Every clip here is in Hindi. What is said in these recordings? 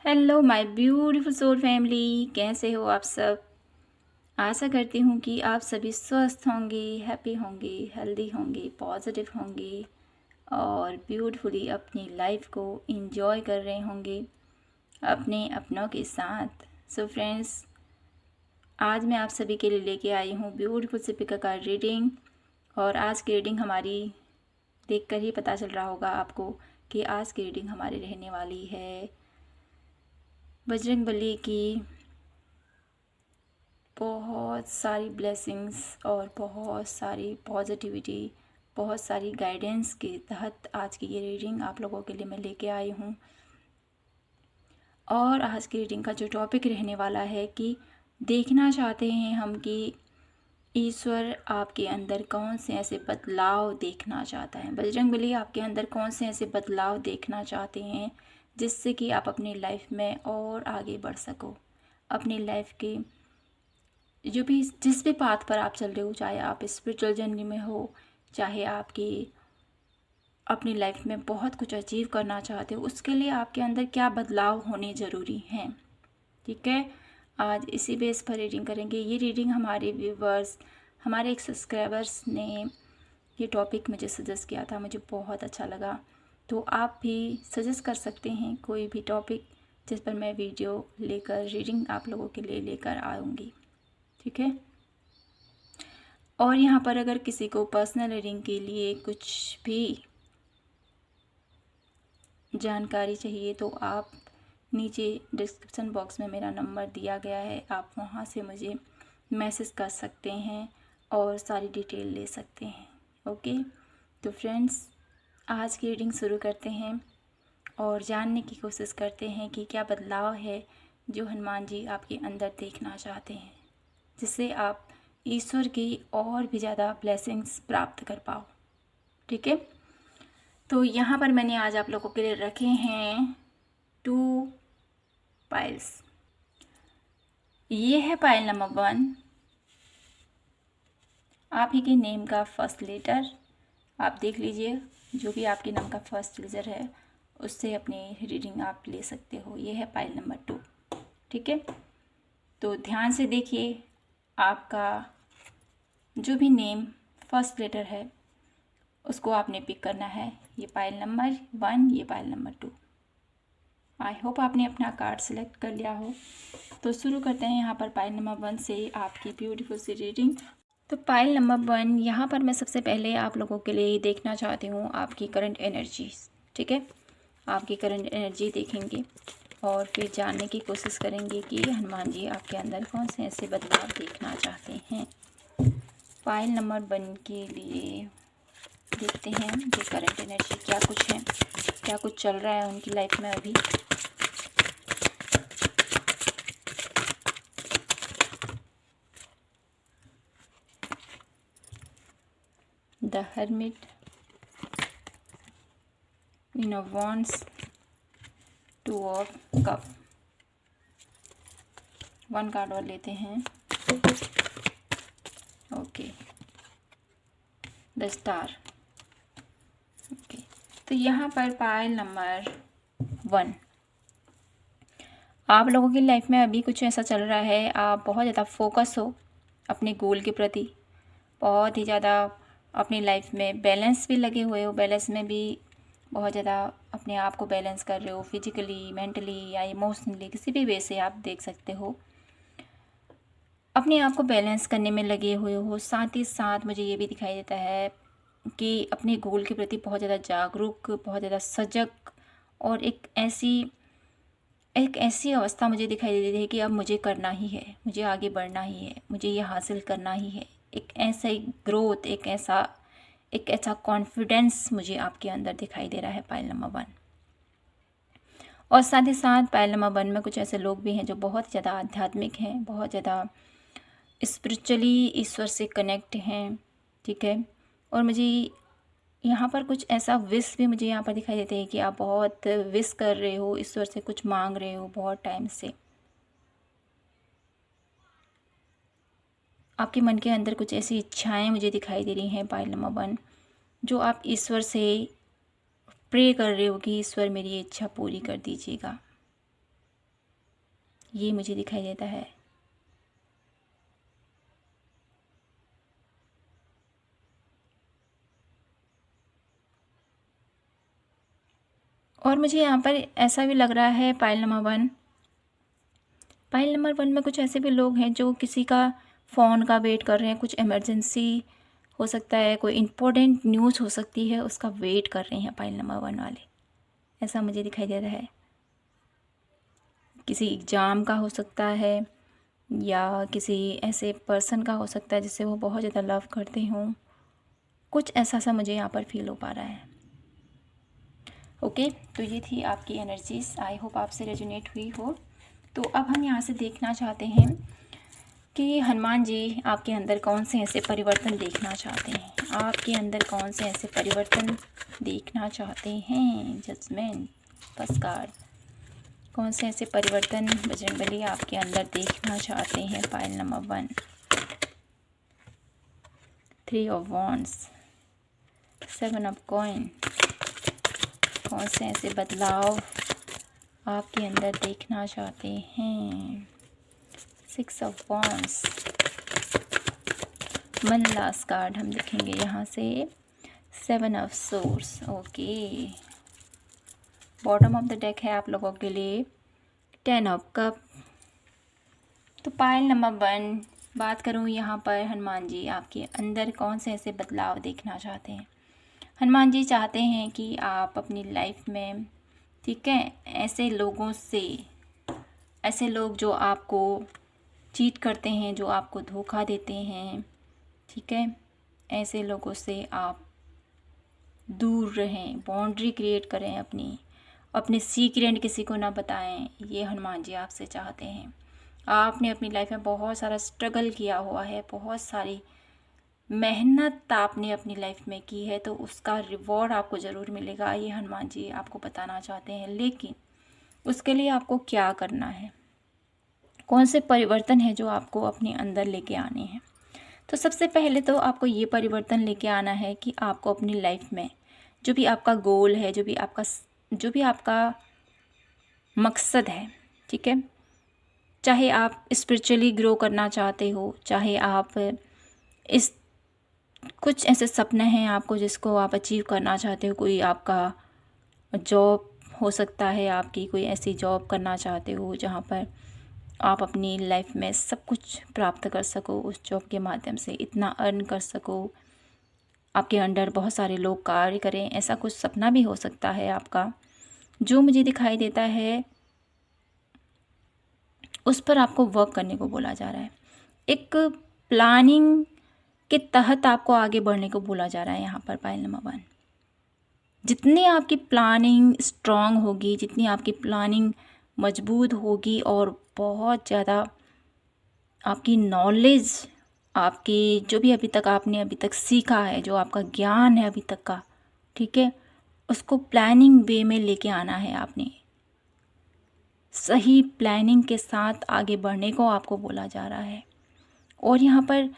Hello my beautiful soul family, कैसे हो आप सब। आशा करती हूँ कि आप सभी स्वस्थ होंगे, हैप्पी होंगे, हेल्दी होंगे, पॉजिटिव होंगे और ब्यूटीफुली अपनी लाइफ को एंजॉय कर रहे होंगे अपने अपनों के साथ। सो फ्रेंड्स, आज मैं आप सभी के लिए लेके आई हूँ ब्यूटीफुल सी पिक कार्ड रीडिंग। और आज की रीडिंग हमारी देखकर ही पता चल रहा होगा आपको कि आज की रीडिंग हमारी रहने वाली है बजरंगबली की बहुत सारी ब्लेसिंग्स और बहुत सारी पॉजिटिविटी, बहुत सारी गाइडेंस के तहत आज की ये रीडिंग आप लोगों के लिए मैं लेके आई हूँ। और आज की रीडिंग का जो टॉपिक रहने वाला है कि देखना चाहते हैं हम कि ईश्वर आपके अंदर कौन से ऐसे बदलाव देखना चाहता है। बजरंगबली आपके अंदर कौन से ऐसे बदलाव देखना चाहते हैं जिससे कि आप अपनी लाइफ में और आगे बढ़ सको। अपनी लाइफ के जो भी जिस भी पाथ पर आप चल रहे हो, चाहे आप स्पिरिचुअल जर्नी में हो, चाहे आपकी अपनी लाइफ में बहुत कुछ अचीव करना चाहते हो, उसके लिए आपके अंदर क्या बदलाव होने ज़रूरी हैं। ठीक है, आज इसी बेस पर रीडिंग करेंगे। ये रीडिंग हमारे व्यूवर्स, हमारे एक सब्सक्राइबर्स ने ये टॉपिक मुझे सजेस्ट किया था, मुझे बहुत अच्छा लगा। तो आप भी सजेस्ट कर सकते हैं कोई भी टॉपिक जिस पर मैं वीडियो लेकर रीडिंग आप लोगों के लिए लेकर आऊँगी। ठीक है, और यहाँ पर अगर किसी को पर्सनल रीडिंग के लिए कुछ भी जानकारी चाहिए तो आप नीचे डिस्क्रिप्शन बॉक्स में मेरा नंबर दिया गया है, आप वहाँ से मुझे मैसेज कर सकते हैं और सारी डिटेल ले सकते हैं। ओके, तो फ्रेंड्स, आज की रीडिंग शुरू करते हैं और जानने की कोशिश करते हैं कि क्या बदलाव है जो हनुमान जी आपके अंदर देखना चाहते हैं, जिससे आप ईश्वर की और भी ज़्यादा ब्लेसिंग्स प्राप्त कर पाओ। ठीक है, तो यहाँ पर मैंने आज आप लोगों के लिए रखे हैं 2 पाइल्स। ये है पाइल नंबर 1, आप ही के नेम का फर्स्ट लेटर। आप देख लीजिए, जो भी आपके नाम का फर्स्ट लेटर है उससे अपनी रीडिंग आप ले सकते हो। ये है पाइल नंबर 2। ठीक है, तो ध्यान से देखिए, आपका जो भी नेम फर्स्ट लेटर है उसको आपने पिक करना है। ये पाइल नंबर 1, ये पाइल नंबर 2। आई होप आपने अपना कार्ड सेलेक्ट कर लिया हो। तो शुरू करते हैं यहाँ पर पाइल नंबर 1 से आपकी ब्यूटीफुल सी रीडिंग। तो पाइल नंबर 1, यहाँ पर मैं सबसे पहले आप लोगों के लिए देखना चाहती हूँ आपकी करंट एनर्जीज। ठीक है, आपकी करंट एनर्जी देखेंगे और फिर जानने की कोशिश करेंगे कि हनुमान जी आपके अंदर कौन से ऐसे बदलाव देखना चाहते हैं। पाइल नंबर 1 के लिए देखते हैं कि करंट एनर्जी क्या कुछ है, क्या कुछ चल रहा है उनकी लाइफ में अभी। The hermit, queen of wands, 2 of cup. 1 card और लेते हैं। Okay, the star. ओके, तो यहाँ पर पाइल नंबर 1, आप लोगों की लाइफ में अभी कुछ ऐसा चल रहा है, आप बहुत ज़्यादा फोकस हो अपने गोल के प्रति, बहुत ही ज़्यादा अपनी लाइफ में बैलेंस भी लगे हुए हो, बैलेंस में भी बहुत ज़्यादा अपने आप को बैलेंस कर रहे हो, फिजिकली, मेंटली या इमोशनली, किसी भी वे से आप देख सकते हो अपने आप को बैलेंस करने में लगे हुए हो। साथ ही साथ मुझे ये भी दिखाई देता है कि अपने गोल के प्रति बहुत ज़्यादा जागरूक, बहुत ज़्यादा सजग, और एक ऐसी अवस्था मुझे दिखाई देती है कि अब मुझे करना ही है, मुझे आगे बढ़ना ही है, मुझे ये हासिल करना ही है। एक ऐसा ही ग्रोथ, एक ऐसा कॉन्फिडेंस मुझे आपके अंदर दिखाई दे रहा है पाइल नंबर 1। और साथ ही साथ पाइल नंबर 1 में कुछ ऐसे लोग भी हैं जो बहुत ज़्यादा आध्यात्मिक हैं, बहुत ज़्यादा स्पिरिचुअली ईश्वर से कनेक्ट हैं। ठीक है, और मुझे यहाँ पर कुछ ऐसा विश भी मुझे यहाँ पर दिखाई देते हैं कि आप बहुत विश कर रहे हो, ईश्वर से कुछ मांग रहे हो बहुत टाइम से। आपके मन के अंदर कुछ ऐसी इच्छाएं मुझे दिखाई दे रही हैं पाइल नंबर 1, जो आप ईश्वर से प्रे कर रहे हो कि ईश्वर मेरी ये इच्छा पूरी कर दीजिएगा। ये मुझे दिखाई देता है। और मुझे यहाँ पर ऐसा भी लग रहा है पाइल नंबर 1 में कुछ ऐसे भी लोग हैं जो किसी का फ़ोन का वेट कर रहे हैं, कुछ इमरजेंसी हो सकता है, कोई इम्पोर्टेंट न्यूज़ हो सकती है, उसका वेट कर रहे हैं पाइल नंबर 1 वाले, ऐसा मुझे दिखाई दे रहा है। किसी एग्ज़ाम का हो सकता है या किसी ऐसे पर्सन का हो सकता है जिससे वो बहुत ज़्यादा लव करते हों, कुछ ऐसा सा मुझे यहाँ पर फील हो पा रहा है। ओके, तो ये थी आपकी एनर्जीज, आई होप आपसे रेजोनेट हुई हो। तो अब हम यहाँ से देखना चाहते हैं कि हनुमान जी आपके अंदर कौन से ऐसे परिवर्तन देखना चाहते हैं, आपके अंदर कौन से ऐसे परिवर्तन देखना चाहते हैं। जजमेंट फर्स्ट कार्ड, कौन से ऐसे परिवर्तन बजरंगबली आपके अंदर देखना चाहते हैं। File number 1, 3 of wands, 7 of coin, कौन से ऐसे बदलाव आपके अंदर देखना चाहते हैं। 6 of wands, one last card हम देखेंगे यहाँ से, 7 of source. Okay, bottom of the deck है आप लोगों के लिए 10 ऑफ कप। तो पाइल नंबर 1 बात करूँ यहाँ पर, हनुमान जी आपके अंदर कौन से ऐसे बदलाव देखना चाहते हैं। हनुमान जी चाहते हैं कि आप अपनी लाइफ में, ठीक है, ऐसे लोगों से, ऐसे लोग जो आपको चीट करते हैं, जो आपको धोखा देते हैं, ठीक है, ऐसे लोगों से आप दूर रहें, बाउंड्री क्रिएट करें, अपने सीक्रेट किसी को ना बताएं। ये हनुमान जी आपसे चाहते हैं। आपने अपनी लाइफ में बहुत सारा स्ट्रगल किया हुआ है, बहुत सारी मेहनत आपने अपनी लाइफ में की है, तो उसका रिवॉर्ड आपको ज़रूर मिलेगा, ये हनुमान जी आपको बताना चाहते हैं। लेकिन उसके लिए आपको क्या करना है, कौन से परिवर्तन है जो आपको अपने अंदर लेके आने हैं। तो सबसे पहले तो आपको ये परिवर्तन लेके आना है कि आपको अपनी लाइफ में जो भी आपका गोल है, जो भी आपका मकसद है, ठीक है, चाहे आप स्पिरिचुअली ग्रो करना चाहते हो, चाहे आप इस कुछ ऐसे सपने हैं आपको जिसको आप अचीव करना चाहते हो, कोई आपका जॉब हो सकता है, आपकी कोई ऐसी जॉब करना चाहते हो जहाँ पर आप अपनी लाइफ में सब कुछ प्राप्त कर सको, उस जॉब के माध्यम से इतना अर्न कर सको, आपके अंडर बहुत सारे लोग कार्य करें, ऐसा कुछ सपना भी हो सकता है आपका। जो मुझे दिखाई देता है उस पर आपको वर्क करने को बोला जा रहा है। एक प्लानिंग के तहत आपको आगे बढ़ने को बोला जा रहा है यहाँ पर पाइल नंबर 1। जितनी आपकी प्लानिंग स्ट्रांग होगी, जितनी आपकी प्लानिंग मजबूत होगी और बहुत ज़्यादा आपकी नॉलेज, आपकी जो भी आपने अभी तक सीखा है, जो आपका ज्ञान है अभी तक का, ठीक है, उसको प्लानिंग वे में लेके आना है आपने। सही प्लानिंग के साथ आगे बढ़ने को आपको बोला जा रहा है। और यहाँ पर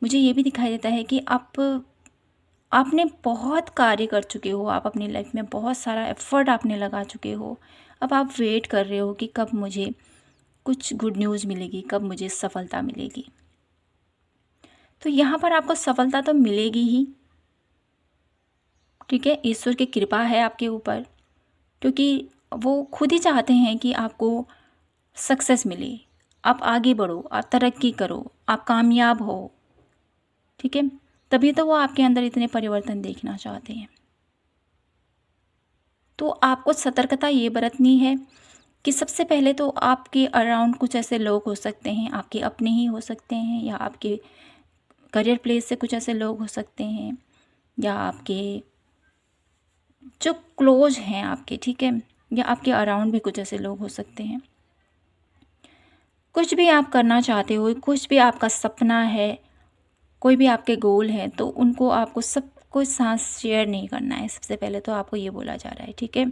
मुझे ये भी दिखाई देता है कि आपने बहुत कार्य कर चुके हो, आप अपनी लाइफ में बहुत सारा एफर्ट आपने लगा चुके हो। अब आप वेट कर रहे हो कि कब मुझे कुछ गुड न्यूज़ मिलेगी, कब मुझे सफलता मिलेगी। तो यहाँ पर आपको सफलता तो मिलेगी ही, ठीक है, ईश्वर की कृपा है आपके ऊपर, क्योंकि वो खुद ही चाहते हैं कि आपको सक्सेस मिले, आप आगे बढ़ो, आप तरक्की करो, आप कामयाब हो, ठीक है, तभी तो वो आपके अंदर इतने परिवर्तन देखना चाहते हैं। तो आपको सतर्कता ये बरतनी है कि सबसे पहले तो आपके अराउंड कुछ ऐसे लोग हो सकते हैं, आपके अपने ही हो सकते हैं, या आपके करियर प्लेस से कुछ ऐसे लोग हो सकते हैं, या आपके जो क्लोज हैं आपके, ठीक है, या आपके अराउंड भी कुछ ऐसे लोग हो सकते हैं। कुछ भी आप करना चाहते हो, कुछ भी आपका सपना है, कोई भी आपके गोल है, तो उनको आपको सब कुछ साथ शेयर नहीं करना है। सबसे पहले तो आपको ये बोला जा रहा है, ठीक है,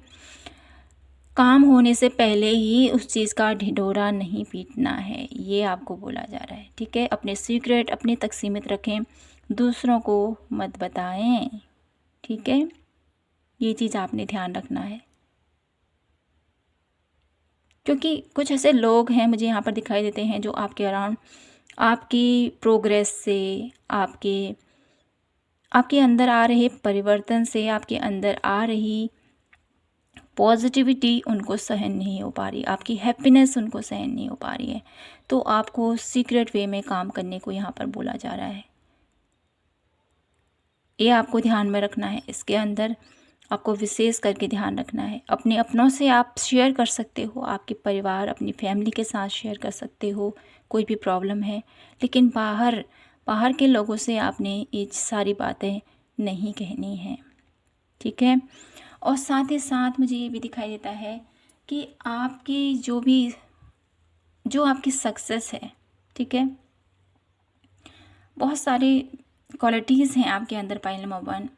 काम होने से पहले ही उस चीज़ का ढिंढोरा नहीं पीटना है, ये आपको बोला जा रहा है, ठीक है। अपने सीक्रेट अपने तक सीमित रखें, दूसरों को मत बताएं, ठीक है, ये चीज़ आपने ध्यान रखना है। क्योंकि कुछ ऐसे लोग हैं मुझे यहाँ पर दिखाई देते हैं जो आपके अराउंड आपकी प्रोग्रेस से, आपके आपके अंदर आ रहे परिवर्तन से, आपके अंदर आ रही पॉजिटिविटी उनको सहन नहीं हो पा रही, आपकी हैप्पीनेस उनको सहन नहीं हो पा रही है। तो आपको सीक्रेट वे में काम करने को यहाँ पर बोला जा रहा है। ये आपको ध्यान में रखना है। इसके अंदर आपको विशेष करके ध्यान रखना है। अपने अपनों से आप शेयर कर सकते हो, आपके परिवार, अपनी फैमिली के साथ शेयर कर सकते हो कोई भी प्रॉब्लम है, लेकिन बाहर बाहर के लोगों से आपने ये सारी बातें नहीं कहनी है, ठीक है। और साथ ही साथ मुझे ये भी दिखाई देता है कि आपकी जो आपकी सक्सेस है, ठीक है, बहुत सारी क्वालिटीज़ हैं आपके अंदर। पॉइंट नंबर 1,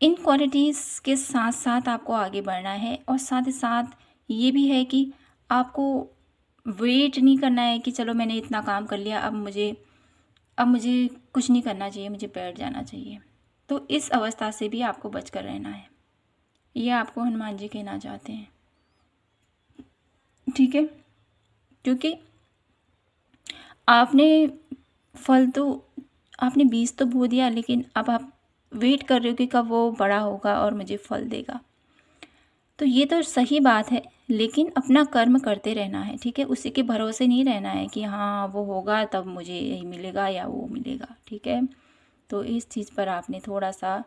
इन क्वालिटीज़ के साथ साथ आपको आगे बढ़ना है। और साथ ही साथ ये भी है कि आपको वेट नहीं करना है कि चलो मैंने इतना काम कर लिया, अब मुझे कुछ नहीं करना चाहिए, मुझे बैठ जाना चाहिए। तो इस अवस्था से भी आपको बचकर रहना है, ये आपको हनुमान जी कहना चाहते हैं, ठीक है। क्योंकि आपने बीज तो बो दिया, लेकिन अब आप वेट कर रहे हो कि कब वो बड़ा होगा और मुझे फल देगा। तो ये तो सही बात है, लेकिन अपना कर्म करते रहना है, ठीक है। उसी के भरोसे नहीं रहना है कि हाँ वो होगा तब मुझे यही मिलेगा या वो मिलेगा, ठीक है। तो इस चीज़ पर आपने थोड़ा सा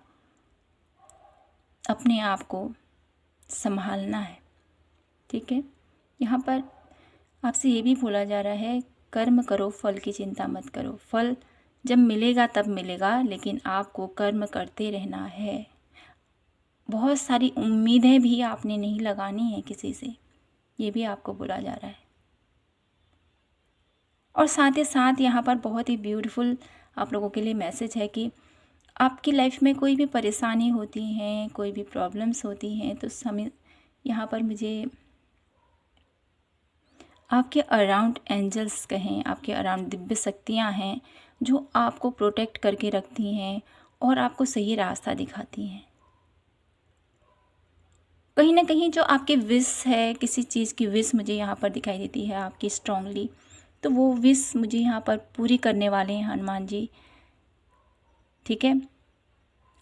अपने आप को संभालना है, ठीक है। यहाँ पर आपसे ये भी बोला जा रहा है, कर्म करो, फल की चिंता मत करो। फल जब मिलेगा तब मिलेगा, लेकिन आपको कर्म करते रहना है। बहुत सारी उम्मीदें भी आपने नहीं लगानी है किसी से, ये भी आपको बोला जा रहा है। और साथ ही साथ यहाँ पर बहुत ही ब्यूटीफुल आप लोगों के लिए मैसेज है कि आपकी लाइफ में कोई भी परेशानी होती है, कोई भी प्रॉब्लम्स होती हैं, तो समय यहाँ पर मुझे आपके अराउंड एंजल्स कहें, आपके अराउंड दिव्य शक्तियाँ हैं जो आपको प्रोटेक्ट करके रखती हैं और आपको सही रास्ता दिखाती हैं। कहीं ना कहीं जो आपकी विश है, किसी चीज़ की विश मुझे यहाँ पर दिखाई देती है आपकी स्ट्रांगली, तो वो विश मुझे यहाँ पर पूरी करने वाले हैं हनुमान जी, ठीक है।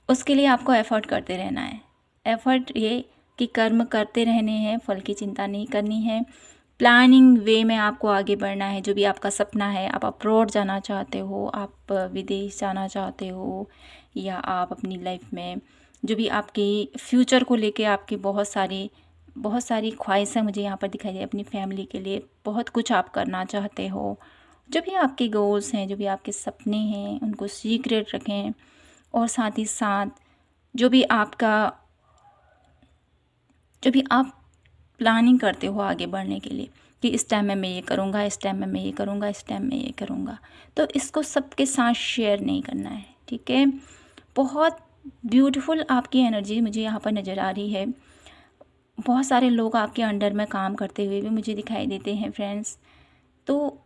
उसके लिए आपको एफर्ट करते रहना है। एफर्ट ये कि कर्म करते रहने हैं, फल की चिंता नहीं करनी है। प्लानिंग वे में आपको आगे बढ़ना है। जो भी आपका सपना है, आप अब्रॉड जाना चाहते हो, आप विदेश जाना चाहते हो, या आप अपनी लाइफ में जो भी आपके फ्यूचर को लेके आपकी बहुत सारी ख्वाहिशें मुझे यहाँ पर दिखाई दे। अपनी फैमिली के लिए बहुत कुछ आप करना चाहते हो। जो भी आपके गोल्स हैं, जो भी आपके सपने हैं, उनको सीक्रेट रखें। और साथ ही साथ जो भी आप प्लानिंग करते हो आगे बढ़ने के लिए कि इस टाइम में मैं ये करूँगा, इस टाइम में मैं ये करूँगा, इस टाइम में ये करूँगा, तो इसको सबके साथ शेयर नहीं करना है, ठीक है। बहुत ब्यूटीफुल आपकी एनर्जी मुझे यहाँ पर नज़र आ रही है। बहुत सारे लोग आपके अंडर में काम करते हुए भी मुझे दिखाई देते हैं फ्रेंड्स। तो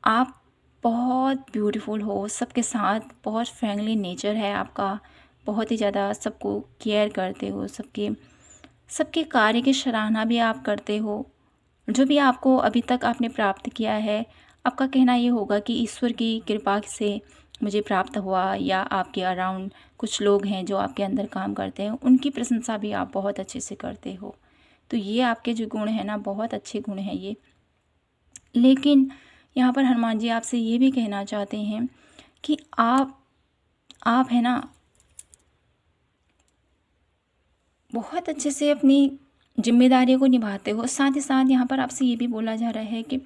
आप बहुत ब्यूटीफुल हो, सबके साथ बहुत फ्रेंडली नेचर है आपका, बहुत ही ज़्यादा सबको केयर करते हो, सबके कार्य की सराहना भी आप करते हो। जो भी आपको अभी तक आपने प्राप्त किया है, आपका कहना ये होगा कि ईश्वर की कृपा से मुझे प्राप्त हुआ, या आपके अराउंड कुछ लोग हैं जो आपके अंदर काम करते हैं, उनकी प्रशंसा भी आप बहुत अच्छे से करते हो। तो ये आपके जो गुण हैं ना, बहुत अच्छे गुण हैं ये। लेकिन यहाँ पर हनुमान जी आपसे ये भी कहना चाहते हैं कि आप है ना, बहुत अच्छे से अपनी जिम्मेदारियों को निभाते हो। साथ ही साथ यहाँ पर आपसे ये भी बोला जा रहा है कि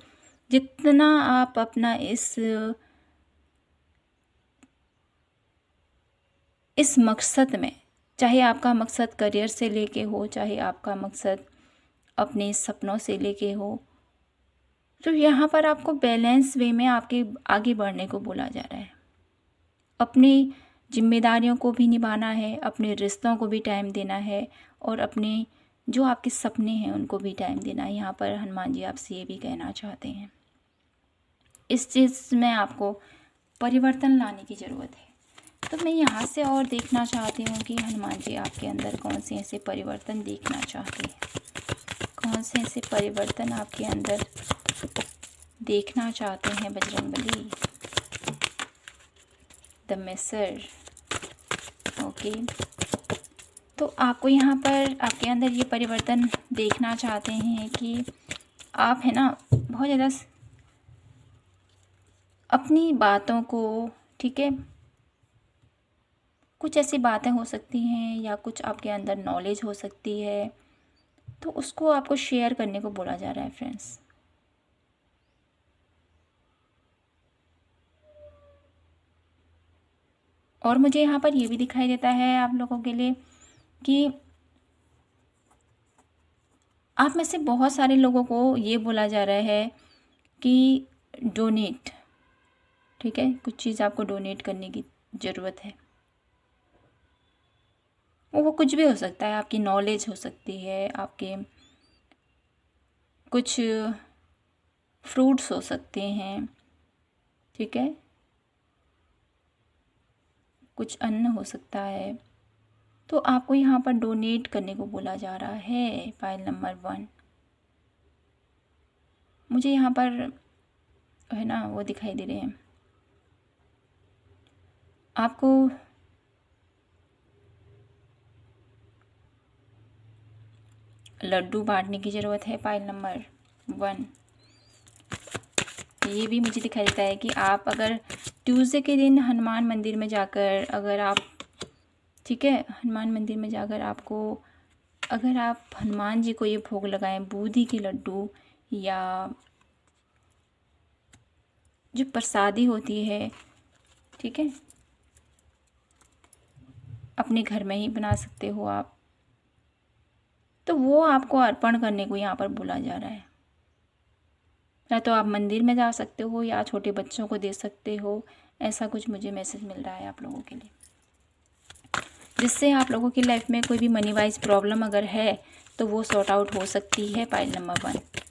जितना आप अपना इस मकसद में, चाहे आपका मकसद करियर से लेके हो, चाहे आपका मकसद अपने सपनों से लेके हो, तो यहाँ पर आपको बैलेंस वे में आपके आगे बढ़ने को बोला जा रहा है। अपनी जिम्मेदारियों को भी निभाना है, अपने रिश्तों को भी टाइम देना है, और अपने जो आपके सपने हैं उनको भी टाइम देना है। यहाँ पर हनुमान जी आपसे ये भी कहना चाहते हैं, इस चीज़ में आपको परिवर्तन लाने की ज़रूरत है। तो मैं यहाँ से और देखना चाहती हूँ कि हनुमान जी आपके अंदर कौन से ऐसे परिवर्तन देखना चाहते हैं, कौन से ऐसे परिवर्तन आपके अंदर देखना चाहते हैं बजरंगबली। The masher. ओके, तो आपको यहाँ पर आपके अंदर ये परिवर्तन देखना चाहते हैं कि आप है ना बहुत ज़्यादा अपनी बातों को, ठीक है, कुछ ऐसी बातें हो सकती हैं या कुछ आपके अंदर नॉलेज हो सकती है, तो उसको आपको शेयर करने को बोला जा रहा है फ्रेंड्स। और मुझे यहाँ पर ये भी दिखाई देता है आप लोगों के लिए कि आप में से बहुत सारे लोगों को ये बोला जा रहा है कि डोनेट, ठीक है, कुछ चीज़ आपको डोनेट करने की ज़रूरत है। वो कुछ भी हो सकता है, आपकी नॉलेज हो सकती है, आपके कुछ फ्रूट्स हो सकते हैं, ठीक है, कुछ अन्न हो सकता है। तो आपको यहाँ पर डोनेट करने को बोला जा रहा है। फाइल नंबर 1 मुझे यहाँ पर है ना वो दिखाई दे रहे हैं, आपको लड्डू बांटने की ज़रूरत है। फाइल नंबर 1 ये भी मुझे दिखाई देता है कि आप अगर ट्यूसडे के दिन हनुमान मंदिर में जाकर, अगर आप, ठीक है, हनुमान मंदिर में जाकर आपको, अगर आप हनुमान जी को ये भोग लगाएं, बूंदी के लड्डू या जो प्रसादी होती है, ठीक है, अपने घर में ही बना सकते हो आप, तो वो आपको अर्पण करने को यहाँ पर बोला जा रहा है। या तो आप मंदिर में जा सकते हो या छोटे बच्चों को दे सकते हो। ऐसा कुछ मुझे मैसेज मिल रहा है आप लोगों के लिए, जिससे आप लोगों की लाइफ में कोई भी मनी वाइज प्रॉब्लम अगर है तो वो सॉर्ट आउट हो सकती है। फाइल नंबर 1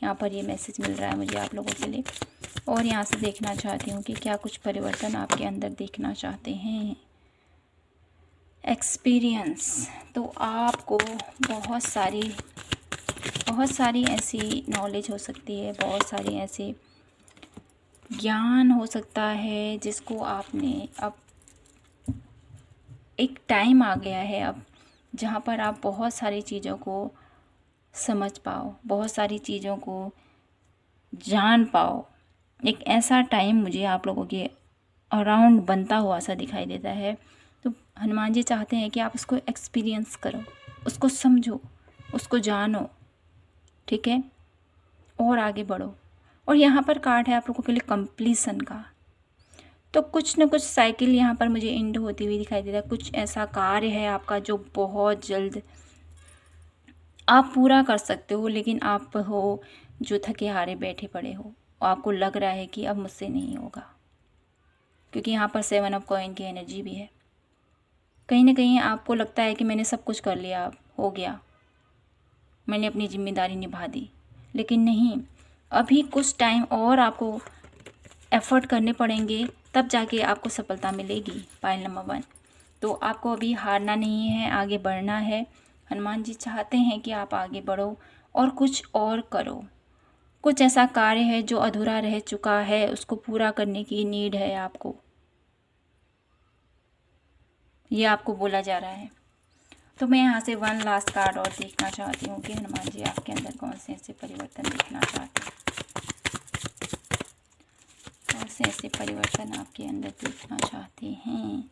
यहाँ पर ये मैसेज मिल रहा है मुझे आप लोगों के लिए। और यहाँ से देखना चाहती हूँ कि क्या कुछ परिवर्तन आपके अंदर देखना चाहते हैं। एक्सपीरियंस, तो आपको बहुत सारी ऐसी नॉलेज हो सकती है, बहुत सारी ऐसे ज्ञान हो सकता है जिसको आपने, अब एक टाइम आ गया है अब जहाँ पर आप बहुत सारी चीज़ों को समझ पाओ, बहुत सारी चीज़ों को जान पाओ। एक ऐसा टाइम मुझे आप लोगों के अराउंड बनता हुआ सा दिखाई देता है। तो हनुमान जी चाहते हैं कि आप उसको एक्सपीरियंस करो, उसको समझो, उसको जानो, ठीक है, और आगे बढ़ो। और यहाँ पर कार्ड है आप लोगों के लिए कंप्लीसन का। तो कुछ न कुछ साइकिल यहाँ पर मुझे एंड होती हुई दिखाई दे रहा है। कुछ ऐसा कार्य है आपका जो बहुत जल्द आप पूरा कर सकते हो, लेकिन आप हो जो थके हारे बैठे पड़े हो, आपको लग रहा है कि अब मुझसे नहीं होगा, क्योंकि यहाँ पर 7 ऑफ कॉइन की एनर्जी भी है। कहीं ना कहीं आपको लगता है कि मैंने सब कुछ कर लिया, अब हो गया, मैंने अपनी जिम्मेदारी निभा दी, लेकिन नहीं, अभी कुछ टाइम और आपको एफर्ट करने पड़ेंगे, तब जाके आपको सफलता मिलेगी। फाइल नंबर 1 तो आपको अभी हारना नहीं है, आगे बढ़ना है। हनुमान जी चाहते हैं कि आप आगे बढ़ो और कुछ और करो। कुछ ऐसा कार्य है जो अधूरा रह चुका है, उसको पूरा करने की नीड है आपको, ये आपको बोला जा रहा है। तो मैं यहाँ से 1 लास्ट कार्ड और देखना चाहती हूँ कि हनुमान जी आपके अंदर कौन से ऐसे परिवर्तन देखना चाहते हैं, कौन से ऐसे परिवर्तन आपके अंदर देखना चाहते हैं।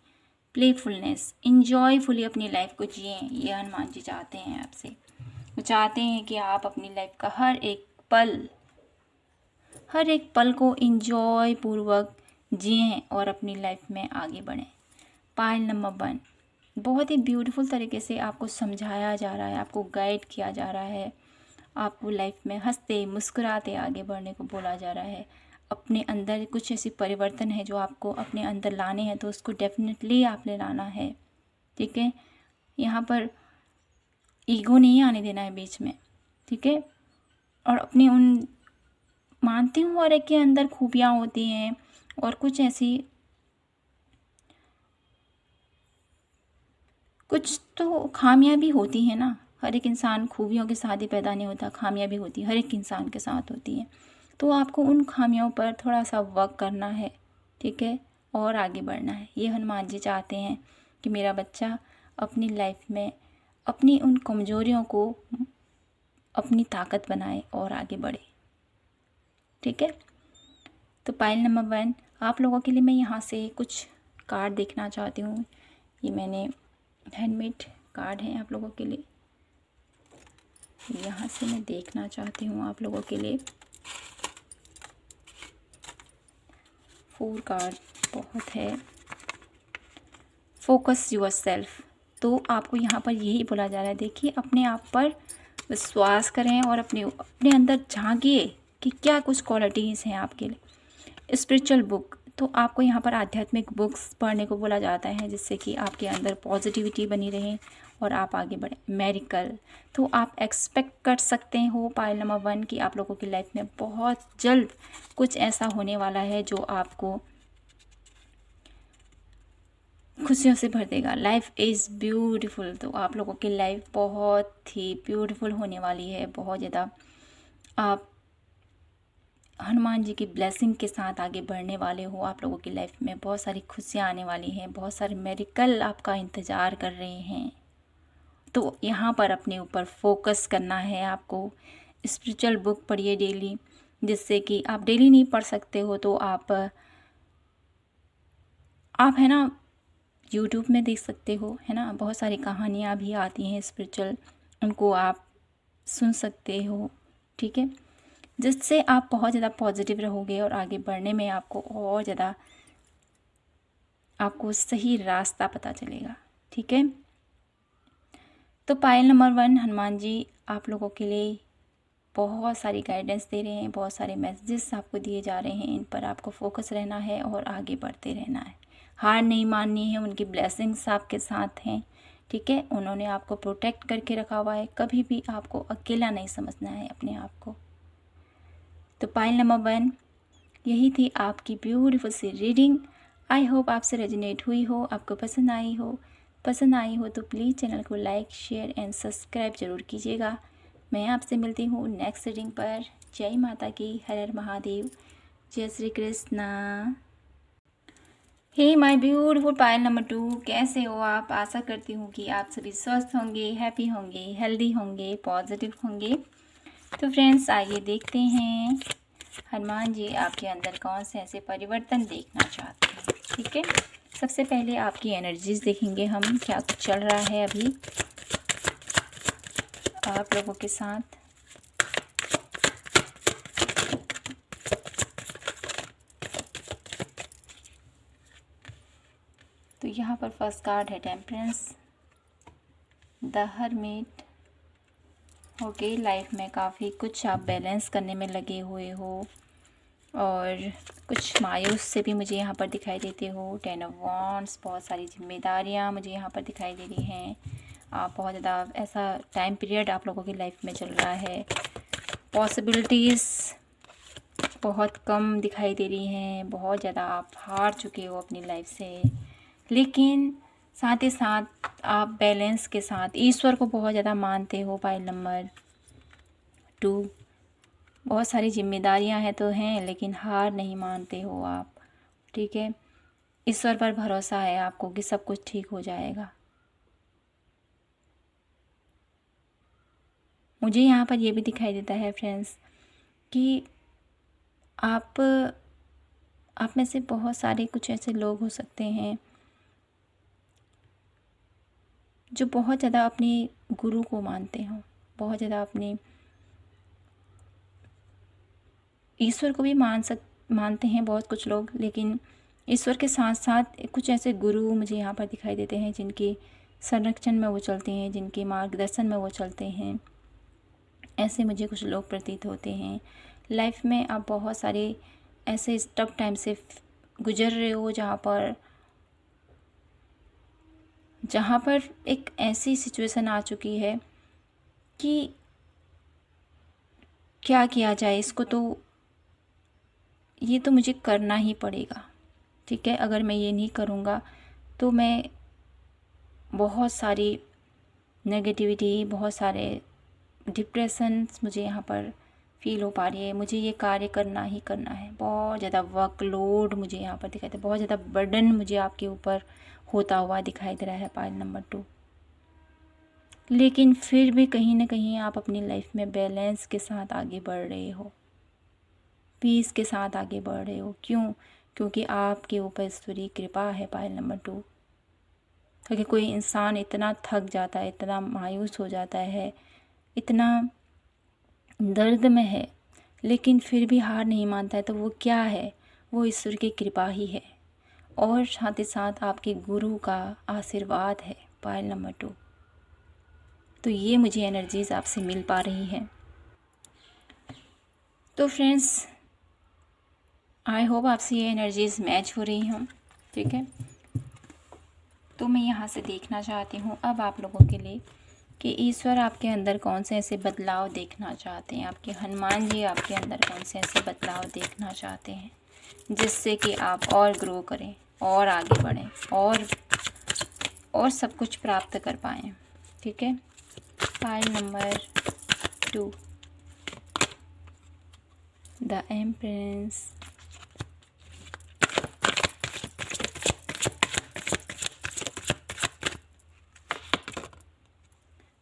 प्लेफुलनेस, इंजॉयफुली अपनी लाइफ को जिएं, ये हनुमान जी चाहते हैं आपसे। वो चाहते हैं कि आप अपनी लाइफ का हर एक पल को इंजॉय पूर्वक जिएं और अपनी लाइफ में आगे बढ़ें। पाइल नंबर 1 बहुत ही ब्यूटीफुल तरीके से आपको समझाया जा रहा है, आपको गाइड किया जा रहा है, आपको लाइफ में हंसते मुस्कुराते आगे बढ़ने को बोला जा रहा है। अपने अंदर कुछ ऐसी परिवर्तन है जो आपको अपने अंदर लाने हैं, तो उसको डेफिनेटली आपने लाना है, ठीक है। यहाँ पर ईगो नहीं आने देना है बीच में, ठीक है। और अपनी उन, मानती हूँ हर एक के अंदर खूबियाँ होती हैं और कुछ तो खामियां भी होती हैं ना, हर एक इंसान खूबियों के साथ ही पैदा नहीं होता, खामियां भी होती है, हर एक इंसान के साथ होती हैं। तो आपको उन खामियों पर थोड़ा सा वर्क करना है, ठीक है, और आगे बढ़ना है। ये हनुमान जी चाहते हैं कि मेरा बच्चा अपनी लाइफ में अपनी उन कमजोरियों को अपनी ताकत बनाए और आगे बढ़े, ठीक है। तो पाइल नंबर 1 आप लोगों के लिए मैं यहाँ से कुछ कार्ड देखना चाहती हूँ। ये मैंने हैंडमेड कार्ड हैं आप लोगों के लिए, यहाँ से मैं देखना चाहती हूँ आप लोगों के लिए। 4 कार्ड बहुत है। फोकस योर सेल्फ, तो आपको यहाँ पर यही बोला जा रहा है, देखिए अपने आप पर विश्वास करें और अपने अंदर झांकिए कि क्या कुछ क्वालिटीज़ हैं आपके लिए। स्पिरिचुअल बुक, तो आपको यहाँ पर आध्यात्मिक बुक्स पढ़ने को बोला जाता है जिससे कि आपके अंदर पॉजिटिविटी बनी रहे और आप आगे बढ़ें। मेडिकल, तो आप एक्सपेक्ट कर सकते हो पाइल नंबर 1 कि आप लोगों की लाइफ में बहुत जल्द कुछ ऐसा होने वाला है जो आपको खुशियों से भर देगा। लाइफ इज़ ब्यूटीफुल, तो आप लोगों की लाइफ बहुत ही ब्यूटीफुल होने वाली है। बहुत ज़्यादा आप हनुमान जी की ब्लेसिंग के साथ आगे बढ़ने वाले हो। आप लोगों की लाइफ में बहुत सारी खुशियाँ आने वाली हैं, बहुत सारे मेडिकल आपका इंतज़ार कर रहे हैं। तो यहाँ पर अपने ऊपर फोकस करना है आपको। स्पिरिचुअल बुक पढ़िए डेली, जिससे कि आप डेली नहीं पढ़ सकते हो तो आप है ना यूट्यूब में देख सकते हो, है ना, बहुत सारी कहानियाँ भी आती हैं स्पिरिचुअल, उनको आप सुन सकते हो, ठीक है, जिससे आप बहुत ज़्यादा पॉजिटिव रहोगे और आगे बढ़ने में आपको और ज़्यादा आपको सही रास्ता पता चलेगा, ठीक है। तो पायल नंबर 1 हनुमान जी आप लोगों के लिए बहुत सारी गाइडेंस दे रहे हैं, बहुत सारे मैसेजेस आपको दिए जा रहे हैं। इन पर आपको फोकस रहना है और आगे बढ़ते रहना है, हार नहीं माननी है। उनकी ब्लेसिंग्स आपके साथ हैं, ठीक है। उन्होंने आपको प्रोटेक्ट करके रखा हुआ है, कभी भी आपको अकेला नहीं समझना है अपने आप को। तो पाइल नंबर 1 यही थी आपकी ब्यूटीफुल सी रीडिंग। आई होप आपसे रेजोनेट हुई हो, आपको पसंद आई हो तो प्लीज़ चैनल को लाइक शेयर एंड सब्सक्राइब ज़रूर कीजिएगा। मैं आपसे मिलती हूँ नेक्स्ट रीडिंग पर। जय माता की, हर हर महादेव, जय Shri Krishna. Hey my beautiful pile number 2, कैसे हो आप? आशा करती हूँ कि आप सभी स्वस्थ होंगे, हैप्पी होंगे, हेल्दी होंगे, पॉजिटिव होंगे। तो फ्रेंड्स आइए देखते हैं हनुमान जी आपके अंदर कौन से ऐसे परिवर्तन देखना चाहते हैं, ठीक है। सबसे पहले आपकी एनर्जीज देखेंगे हम, क्या कुछ चल रहा है अभी आप लोगों के साथ। तो यहाँ पर फर्स्ट कार्ड है temperance, the hermit. Okay, life में काफ़ी कुछ आप बैलेंस करने में लगे हुए हो और कुछ मायूस से भी मुझे यहाँ पर दिखाई देते हो। 10 ऑफ वॉन्ड्स, बहुत सारी जिम्मेदारियाँ मुझे यहाँ पर दिखाई दे रही हैं। आप बहुत ज़्यादा ऐसा टाइम पीरियड आप लोगों की लाइफ में चल रहा है। पॉसिबिलिटीज़ बहुत कम दिखाई दे रही हैं, बहुत ज़्यादा आप हार चुके हो अपनी लाइफ से, लेकिन साथ ही साथ आप बैलेंस के साथ ईश्वर को बहुत ज़्यादा मानते हो। पाइल नंबर 2, बहुत सारी जिम्मेदारियां हैं तो हैं, लेकिन हार नहीं मानते हो आप, ठीक है। ईश्वर पर भरोसा है आपको कि सब कुछ ठीक हो जाएगा। मुझे यहाँ पर ये भी दिखाई देता है फ्रेंड्स कि आप में से बहुत सारे कुछ ऐसे लोग हो सकते हैं जो बहुत ज़्यादा अपने गुरु को मानते हो, बहुत ज़्यादा अपने ईश्वर को भी मानते हैं बहुत कुछ लोग, लेकिन ईश्वर के साथ साथ कुछ ऐसे गुरु मुझे यहाँ पर दिखाई देते हैं जिनके संरक्षण में वो चलते हैं, जिनके मार्गदर्शन में वो चलते हैं। ऐसे मुझे कुछ लोग प्रतीत होते हैं। लाइफ में आप बहुत सारे ऐसे टफ टाइम से गुजर रहे हो जहाँ पर एक ऐसी सिचुएशन आ चुकी है कि क्या किया जाए, इसको तो ये तो मुझे करना ही पड़ेगा, ठीक है। अगर मैं ये नहीं करूँगा तो मैं बहुत सारी नेगेटिविटी, बहुत सारे डिप्रेशन मुझे यहाँ पर फील हो पा रही है। मुझे ये कार्य करना ही करना है, बहुत ज़्यादा वर्कलोड मुझे यहाँ पर दिखाई दे, बहुत ज़्यादा बर्डन मुझे आपके ऊपर होता हुआ दिखाई दे रहा है पाइल नंबर 2। लेकिन फिर भी कहीं ना कहीं आप अपनी लाइफ में बैलेंस के साथ आगे बढ़ रहे हो, पीस के साथ आगे बढ़ रहे हो। क्यों? क्योंकि आपके ऊपर ईश्वरीय कृपा है पाइल नंबर 2। क्योंकि कोई इंसान इतना थक जाता है, इतना मायूस हो जाता है, इतना दर्द में है, लेकिन फिर भी हार नहीं मानता है, तो वो क्या है? वो ईश्वर की कृपा ही है और साथ ही साथ आपके गुरु का आशीर्वाद है पाइल नंबर 2। तो ये मुझे एनर्जीज आपसे मिल पा रही है। तो फ्रेंड्स, आई होप आपसे ये एनर्जीज मैच हो रही हों, ठीक है। तो मैं यहाँ से देखना चाहती हूँ अब आप लोगों के लिए कि ईश्वर आपके अंदर कौन से ऐसे बदलाव देखना चाहते हैं, आपके हनुमान जी आपके अंदर कौन से ऐसे बदलाव देखना चाहते हैं जिससे कि आप और ग्रो करें और आगे बढ़ें और सब कुछ प्राप्त कर पाएँ, ठीक है। Pile number 2, the empress,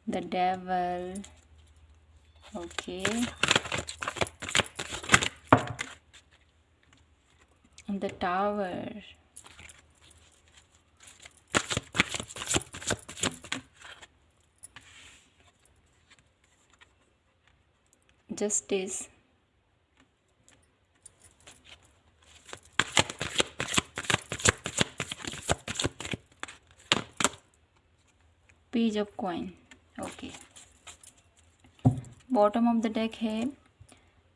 the devil, okay, and the tower, justice, page of coin, okay. Bottom of the deck है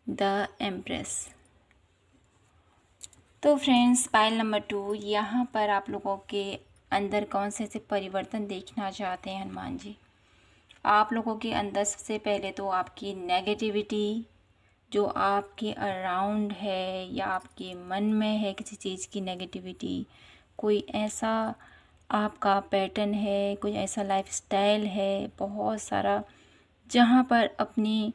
द एम्प्रेस। तो फ्रेंड्स, पाइल नंबर 2, यहाँ पर आप लोगों के अंदर कौन से ऐसे परिवर्तन देखना चाहते हैं हनुमान जी? आप लोगों के अंदर सबसे पहले तो आपकी नेगेटिविटी जो आपके अराउंड है या आपके मन में है, किसी चीज़ की नेगेटिविटी, कोई ऐसा आपका पैटर्न है, कोई ऐसा लाइफस्टाइल है बहुत सारा जहाँ पर अपनी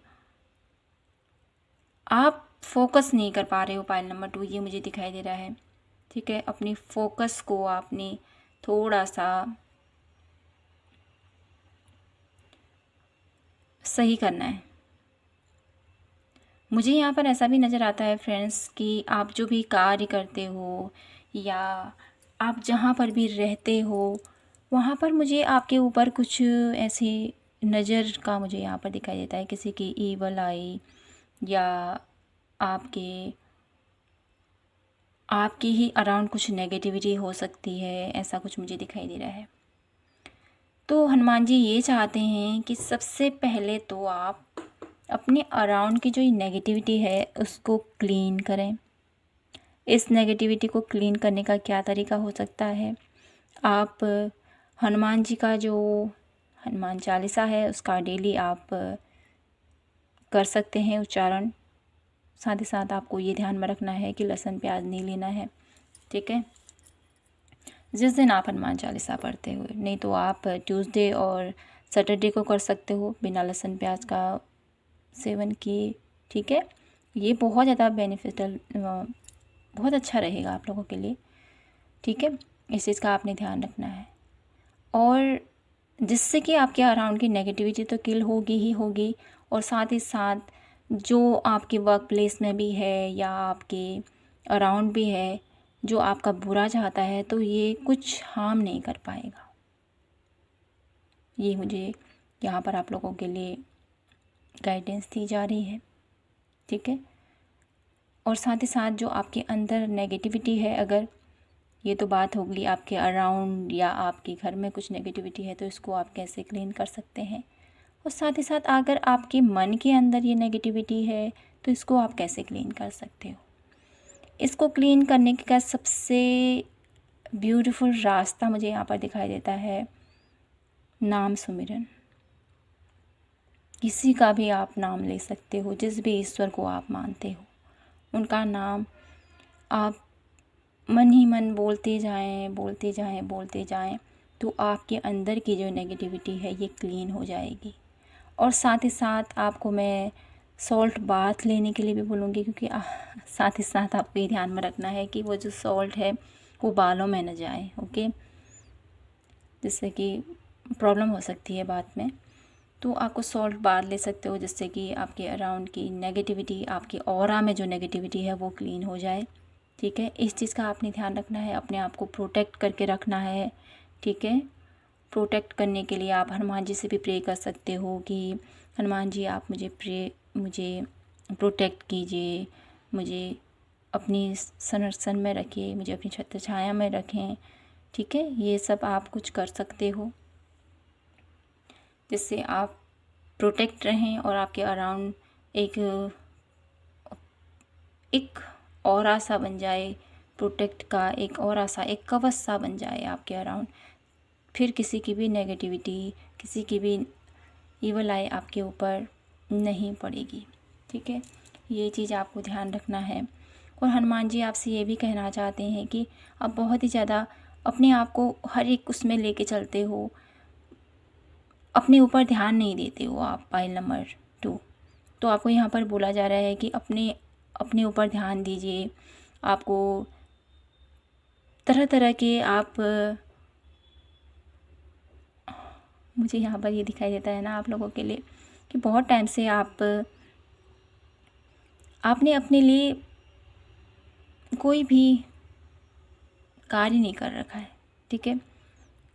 आप फोकस नहीं कर पा रहे हो। पाइल नंबर 2 ये मुझे दिखाई दे रहा है, ठीक है। अपनी फोकस को आपने थोड़ा सा सही करना है। मुझे यहाँ पर ऐसा भी नज़र आता है फ्रेंड्स कि आप जो भी कार्य करते हो या आप जहाँ पर भी रहते हो वहाँ पर मुझे आपके ऊपर कुछ ऐसी नज़र का मुझे यहाँ पर दिखाई देता है, किसी की ईवल आई या आपके ही अराउंड कुछ नेगेटिविटी हो सकती है, ऐसा कुछ मुझे दिखाई दे रहा है। तो हनुमान जी ये चाहते हैं कि सबसे पहले तो आप अपने अराउंड की जो नेगेटिविटी है उसको क्लीन करें। इस नेगेटिविटी को क्लीन करने का क्या तरीका हो सकता है? आप हनुमान जी का जो हनुमान चालीसा है उसका डेली आप कर सकते हैं उच्चारण। साथ ही साथ आपको ये ध्यान में रखना है कि लहसुन प्याज नहीं लेना है, ठीक है, जिस दिन आप हनुमान चालीसा पढ़ते हुए। नहीं तो आप ट्यूसडे और सैटरडे को कर सकते हो बिना लहसुन प्याज का सेवन किए, ठीक है। ये बहुत ज़्यादा बेनिफिशियल, बहुत अच्छा रहेगा आप लोगों के लिए, ठीक है। इस चीज़ का आपने ध्यान रखना है और जिससे कि आपके अराउंड की नेगेटिविटी तो किल होगी ही होगी और साथ ही साथ जो आपके वर्क प्लेस में भी है या आपके अराउंड भी है जो आपका बुरा चाहता है तो ये कुछ हार्म नहीं कर पाएगा। ये मुझे यहाँ पर आप लोगों के लिए गाइडेंस दी जा रही है, ठीक है। और साथ ही साथ जो आपके अंदर नेगेटिविटी है, अगर ये तो बात होगी आपके अराउंड या आपके घर में कुछ नेगेटिविटी है तो इसको आप कैसे क्लीन कर सकते हैं। और साथ ही साथ अगर आपके मन के अंदर ये नेगेटिविटी है तो इसको आप कैसे क्लीन कर सकते हो। इसको क्लीन करने का सबसे ब्यूटीफुल रास्ता मुझे यहाँ पर दिखाई देता है नाम सुमिरन। किसी का भी आप नाम ले सकते हो, जिस भी ईश्वर को आप मानते हो उनका नाम आप मन ही मन बोलते जाएं, बोलते जाएं, बोलते जाएं, तो आपके अंदर की जो नेगेटिविटी है ये क्लीन हो जाएगी। और साथ ही साथ आपको मैं सॉल्ट बाथ लेने के लिए भी बोलूँगी, क्योंकि साथ ही साथ आपको ये ध्यान में रखना है कि वो जो सॉल्ट है वो बालों में न जाए, ओके, जिससे कि प्रॉब्लम हो सकती है बाद में। तो आपको सॉल्ट बाथ ले सकते हो, जिससे कि आपके अराउंड की नेगेटिविटी, आपके ऑरा में जो नेगेटिविटी है वो क्लीन हो जाए। ठीक है, इस चीज़ का आपने ध्यान रखना है, अपने आप को प्रोटेक्ट करके रखना है। ठीक है, प्रोटेक्ट करने के लिए आप हनुमान जी से भी प्रे कर सकते हो कि हनुमान जी आप मुझे प्रोटेक्ट कीजिए, मुझे अपनी संरक्षण में रखिए, मुझे अपनी छत्र छाया में रखें। ठीक है, ये सब आप कुछ कर सकते हो जिससे आप प्रोटेक्ट रहें और आपके अराउंड एक ऑरा सा बन जाए, प्रोटेक्ट का एक ऑरा सा, एक कवच सा बन जाए आपके अराउंड। फिर किसी की भी नेगेटिविटी, किसी की भी ईवल आई आपके ऊपर नहीं पड़ेगी। ठीक है, ये चीज़ आपको ध्यान रखना है। और हनुमान जी आपसे ये भी कहना चाहते हैं कि आप बहुत ही ज़्यादा अपने आप को हर एक उसमें लेके चलते हो, अपने ऊपर ध्यान नहीं देते हो आप। पाइल नंबर 2, तो आपको यहाँ पर बोला जा रहा है कि अपने ऊपर ध्यान दीजिए। आपको तरह तरह के मुझे यहाँ पर ये दिखाई देता है ना आप लोगों के लिए कि बहुत टाइम से आपने अपने लिए कोई भी कार्य नहीं कर रखा है। ठीक है,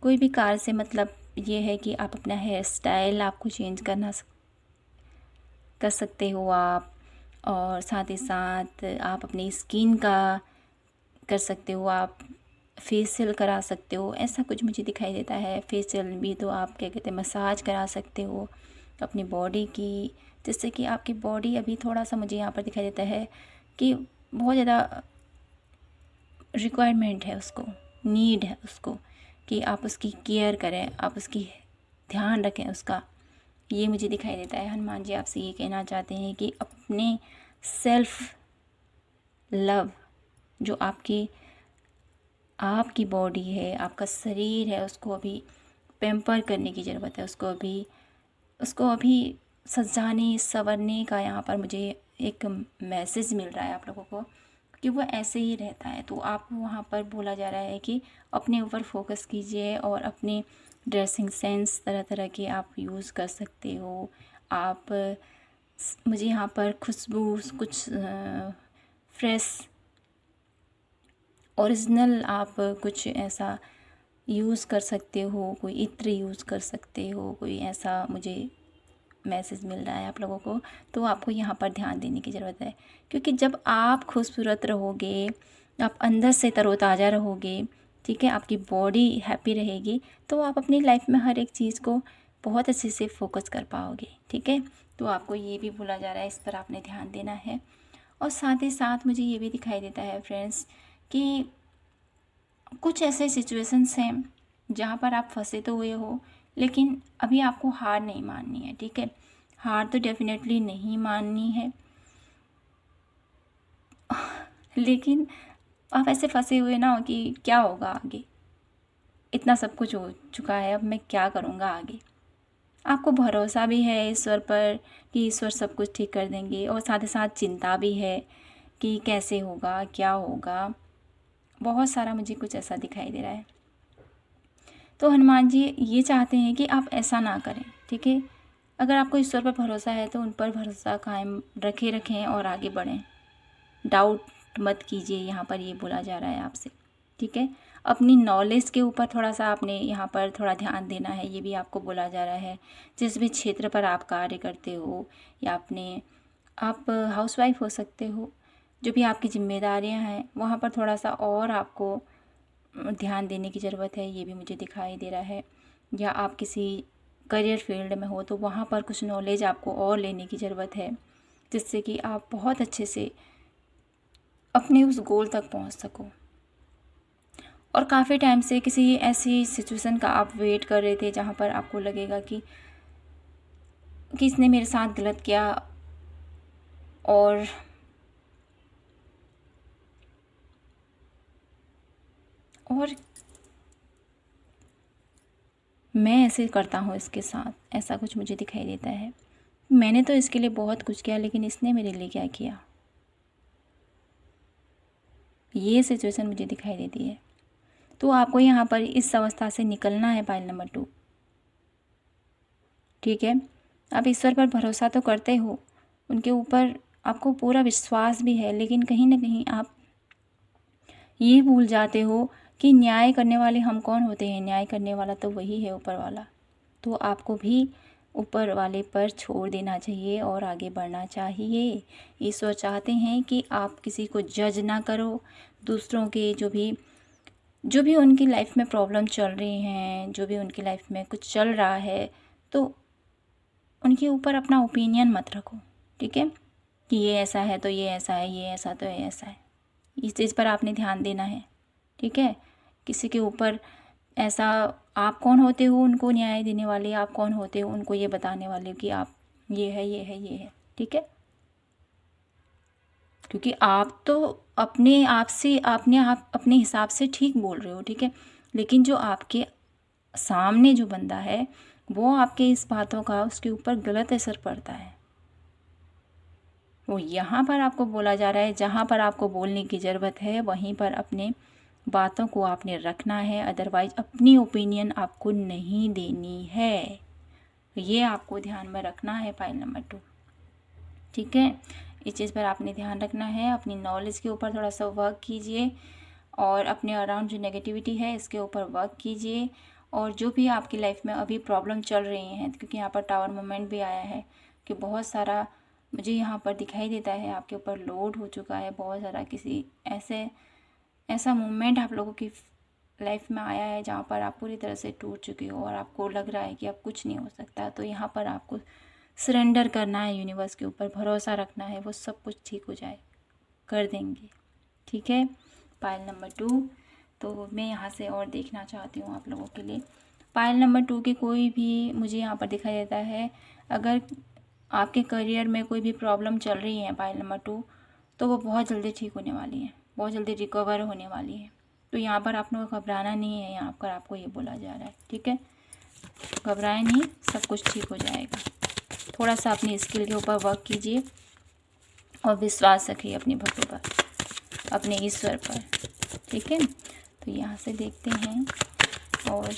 कोई भी कार्य से मतलब ये है कि आप अपना हेयर स्टाइल आपको चेंज कर सकते हो आप, और साथ ही साथ आप अपनी स्किन का कर सकते हो, आप फेशियल करा सकते हो, ऐसा कुछ मुझे दिखाई देता है। फेशियल भी तो आप क्या कहते हैं, मसाज करा सकते हो अपनी बॉडी की, जिससे कि आपकी बॉडी अभी थोड़ा सा मुझे यहाँ पर दिखाई देता है कि बहुत ज़्यादा रिक्वायरमेंट है उसको, नीड है उसको कि आप उसकी केयर करें, आप उसकी ध्यान रखें उसका। ये मुझे दिखाई देता है। हनुमान जी आपसे ये कहना चाहते हैं कि अपने सेल्फ लव, जो आपकी बॉडी है, आपका शरीर है, उसको अभी पैम्पर करने की ज़रूरत है। उसको अभी सजाने संवरने का यहाँ पर मुझे एक मैसेज मिल रहा है आप लोगों को कि वो ऐसे ही रहता है। तो आप वहाँ पर बोला जा रहा है कि अपने ऊपर फोकस कीजिए और अपने ड्रेसिंग सेंस तरह तरह के आप यूज़ कर सकते हो। आप मुझे यहाँ पर खुशबू कुछ फ्रेश ओरिजिनल आप कुछ ऐसा यूज़ कर सकते हो, कोई इत्र यूज़ कर सकते हो, कोई ऐसा मुझे मैसेज मिल रहा है आप लोगों को। तो आपको यहाँ पर ध्यान देने की ज़रूरत है, क्योंकि जब आप खूबसूरत रहोगे, आप अंदर से तरोताज़ा रहोगे, ठीक है, आपकी बॉडी हैप्पी रहेगी, तो आप अपनी लाइफ में हर एक चीज़ को बहुत अच्छे से फोकस कर पाओगे। ठीक है, तो आपको ये भी बोला जा रहा है, इस पर आपने ध्यान देना है। और साथ ही साथ मुझे ये भी दिखाई देता है फ्रेंड्स कि कुछ ऐसे सिचुएशंस हैं जहाँ पर आप फंसे तो हुए हो, लेकिन अभी आपको हार नहीं माननी है। ठीक है, हार तो डेफिनेटली नहीं माननी है, लेकिन आप ऐसे फंसे हुए ना हो कि क्या होगा आगे, इतना सब कुछ हो चुका है, अब मैं क्या करूँगा आगे। आपको भरोसा भी है ईश्वर पर कि ईश्वर सब कुछ ठीक कर देंगे, और साथ ही साथ चिंता भी है कि कैसे होगा, क्या होगा, बहुत सारा मुझे कुछ ऐसा दिखाई दे रहा है। तो हनुमान जी ये चाहते हैं कि आप ऐसा ना करें। ठीक है, अगर आपको ईश्वर पर भरोसा है तो उन पर भरोसा कायम रखें और आगे बढ़ें। डाउट मत कीजिए, यहाँ पर ये बोला जा रहा है आपसे। ठीक है, अपनी नॉलेज के ऊपर थोड़ा सा आपने यहाँ पर थोड़ा ध्यान देना है, ये भी आपको बोला जा रहा है। जिस भी क्षेत्र पर आप कार्य करते हो या आप हाउसवाइफ हो सकते हो, जो भी आपकी जिम्मेदारियाँ हैं वहाँ पर थोड़ा सा और आपको ध्यान देने की ज़रूरत है, ये भी मुझे दिखाई दे रहा है। या आप किसी करियर फील्ड में हो तो वहाँ पर कुछ नॉलेज आपको और लेने की ज़रूरत है, जिससे कि आप बहुत अच्छे से अपने उस गोल तक पहुँच सको। और काफ़ी टाइम से किसी ऐसी सिचुएशन का आप वेट कर रहे थे जहाँ पर आपको लगेगा कि इसने मेरे साथ गलत किया, और मैं ऐसे करता हूँ इसके साथ, ऐसा कुछ मुझे दिखाई देता है। मैंने तो इसके लिए बहुत कुछ किया, लेकिन इसने मेरे लिए क्या किया, ये सिचुएशन मुझे दिखाई देती है। तो आपको यहाँ पर इस अवस्था से निकलना है पाइल नंबर 2। ठीक है, आप ईश्वर पर भरोसा तो करते हो, उनके ऊपर आपको पूरा विश्वास भी है, लेकिन कहीं ना कहीं आप ये भूल जाते हो कि न्याय करने वाले हम कौन होते हैं। न्याय करने वाला तो वही है, ऊपर वाला। तो आपको भी ऊपर वाले पर छोड़ देना चाहिए और आगे बढ़ना चाहिए। ईश्वर चाहते हैं कि आप किसी को जज ना करो, दूसरों के जो भी उनकी लाइफ में प्रॉब्लम चल रही हैं, जो भी उनकी लाइफ में कुछ चल रहा है, तो उनके ऊपर अपना ओपिनियन मत रखो। ठीक है, कि ये ऐसा है तो ये ऐसा है, ये ऐसा तो ये ऐसा है। इस चीज़ पर आपने ध्यान देना है। ठीक है, किसी के ऊपर ऐसा, आप कौन होते हो उनको न्याय देने वाले, आप कौन होते हो उनको ये बताने वाले कि आप ये है, ये है, ये है। ठीक है, क्योंकि आप तो अपने आप से आप अपने हिसाब से ठीक बोल रहे हो। ठीक है, लेकिन जो आपके सामने जो बंदा है, वो आपके इस बातों का उसके ऊपर गलत असर पड़ता है। वो यहाँ पर आपको बोला जा रहा है, जहाँ पर आपको बोलने की ज़रूरत है वहीं पर अपने बातों को आपने रखना है, अदरवाइज अपनी ओपिनियन आपको नहीं देनी है। ये आपको ध्यान में रखना है पाइल नंबर 2। ठीक है, इस चीज़ पर आपने ध्यान रखना है। अपनी नॉलेज के ऊपर थोड़ा सा वर्क कीजिए और अपने अराउंड जो नेगेटिविटी है इसके ऊपर वर्क कीजिए। और जो भी आपकी लाइफ में अभी प्रॉब्लम चल रही हैं, क्योंकि यहाँ पर टावर मोमेंट भी आया है कि बहुत सारा मुझे यहाँ पर दिखाई देता है आपके ऊपर लोड हो चुका है बहुत सारा। किसी ऐसा मोमेंट आप लोगों की लाइफ में आया है जहाँ पर आप पूरी तरह से टूट चुके हो और आपको लग रहा है कि अब कुछ नहीं हो सकता। तो यहाँ पर आपको सरेंडर करना है, यूनिवर्स के ऊपर भरोसा रखना है, वो सब कुछ ठीक हो जाए, कर देंगे। ठीक है, पाइल नंबर 2। तो मैं यहाँ से और देखना चाहती हूँ आप लोगों के लिए। पाइल नंबर 2 के कोई भी मुझे यहाँ पर दिखाई देता है, अगर आपके करियर में कोई भी प्रॉब्लम चल रही है पाइल नंबर 2, तो वो बहुत जल्दी ठीक होने वाली है, बहुत जल्दी रिकवर होने वाली है। तो यहाँ पर आप लोगों को घबराना नहीं है, यहाँ पर आपको ये बोला जा रहा है। ठीक है, घबराए नहीं, सब कुछ ठीक हो जाएगा। थोड़ा सा अपनी स्किल के ऊपर वर्क कीजिए और विश्वास रखिए अपने भगवान पर, अपने ईश्वर पर। ठीक है, तो यहाँ से देखते हैं और